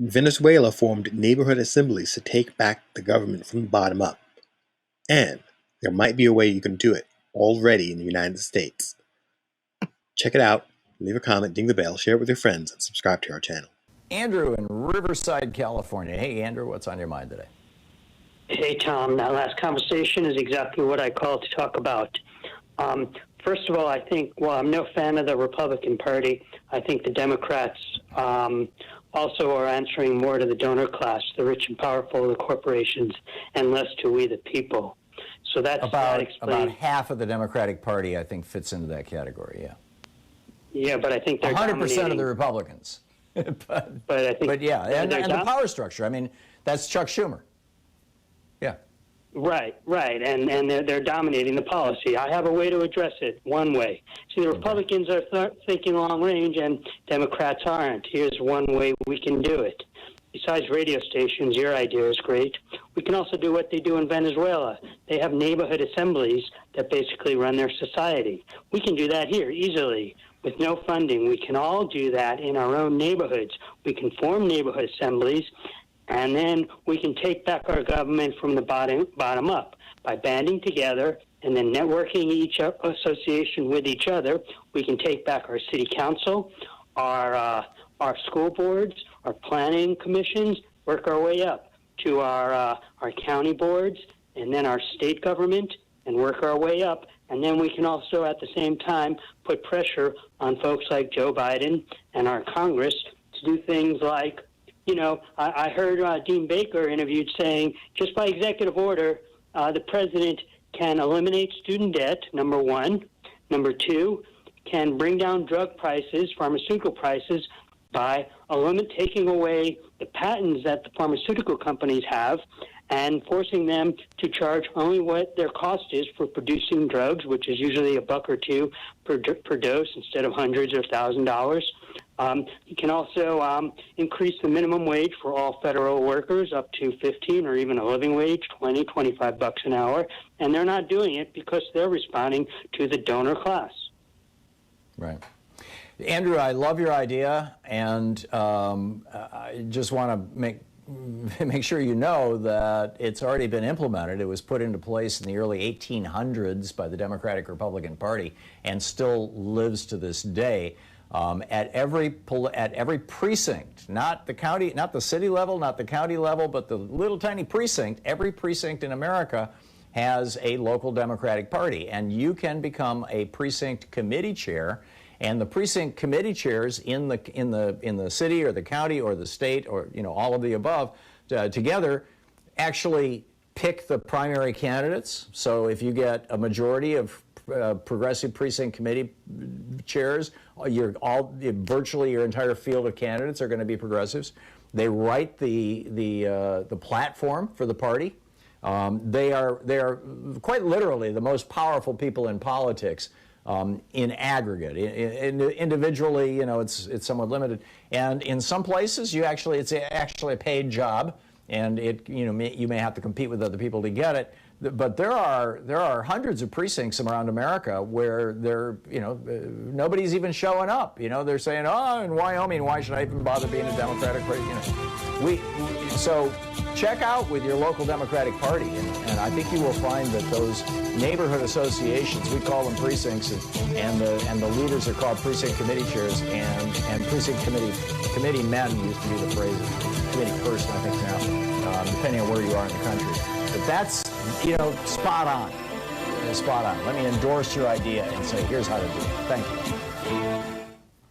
Venezuela formed neighborhood assemblies to take back the government from the bottom up. And there might be a way you can do it already in the United States. Check it out, leave a comment, ding the bell, share it with your friends, and subscribe to our channel. Andrew in Riverside, California. Hey, Andrew, what's on your mind today? Hey, Tom. That last conversation is exactly what I called to talk about. First of all, I think, well, I'm no fan of the Republican Party. I think the Democrats also are answering more to the donor class, the rich and powerful, the corporations, and less to we the people. So that's about half of the Democratic Party, I think, fits into that category. Yeah. Yeah, but I think they're 100% of the Republicans. but yeah, and the power structure. I mean, that's Chuck Schumer. Yeah. Right, and they're dominating the policy. I have a way to address it, one way. See, the Republicans are thinking long range and Democrats aren't. Here's one way we can do it. Besides radio stations, your idea is great. We can also do what they do in Venezuela. They have neighborhood assemblies that basically run their society. We can do that here easily with no funding. We can all do that in our own neighborhoods. We can form neighborhood assemblies, and then we can take back our government from the bottom up by banding together and then networking each association with each other. We can take back our city council, our school boards, our planning commissions, work our way up to our county boards, and then our state government, and work our way up. And then we can also, at the same time, put pressure on folks like Joe Biden and our Congress to do things like, you know, I heard Dean Baker interviewed saying just by executive order, the president can eliminate student debt, number one. Number two, can bring down drug prices, pharmaceutical prices, by taking away the patents that the pharmaceutical companies have and forcing them to charge only what their cost is for producing drugs, which is usually $1 or $2 per dose instead of hundreds or $1,000. You can also increase the minimum wage for all federal workers up to 15 or even a living wage, 20, 25 bucks an hour. And they're not doing it because they're responding to the donor class. Right. Andrew, I love your idea, and I just want to make sure you know that it's already been implemented. It was put into place in the early 1800s by the Democratic Republican Party and still lives to this day. At every precinct, not the county, not the city level, not the county level, but the little tiny precinct, every precinct in America has a local Democratic Party, and you can become a precinct committee chair. And the precinct committee chairs in the city or the county or the state or, you know, all of the above together actually pick the primary candidates. So if you get a majority of progressive precinct committee chairs, virtually your entire field of candidates are going to be progressives. They write the platform for the party. They are quite literally the most powerful people in politics. In aggregate, individually, you know, it's somewhat limited, and in some places, it's actually a paid job, and you may have to compete with other people to get it. But there are hundreds of precincts around America where nobody's even showing up. You know, they're saying, oh, in Wyoming, why should I even bother being a Democratic Party? You know, so check out with your local Democratic Party, and I think you will find that those neighborhood associations, we call them precincts, and the leaders are called precinct committee chairs, and precinct committee men used to be the phrase, committee person, I think now, depending on where you are in the country. But that's, you know, spot on. Spot on. Let me endorse your idea and say, here's how to do it. Thank you.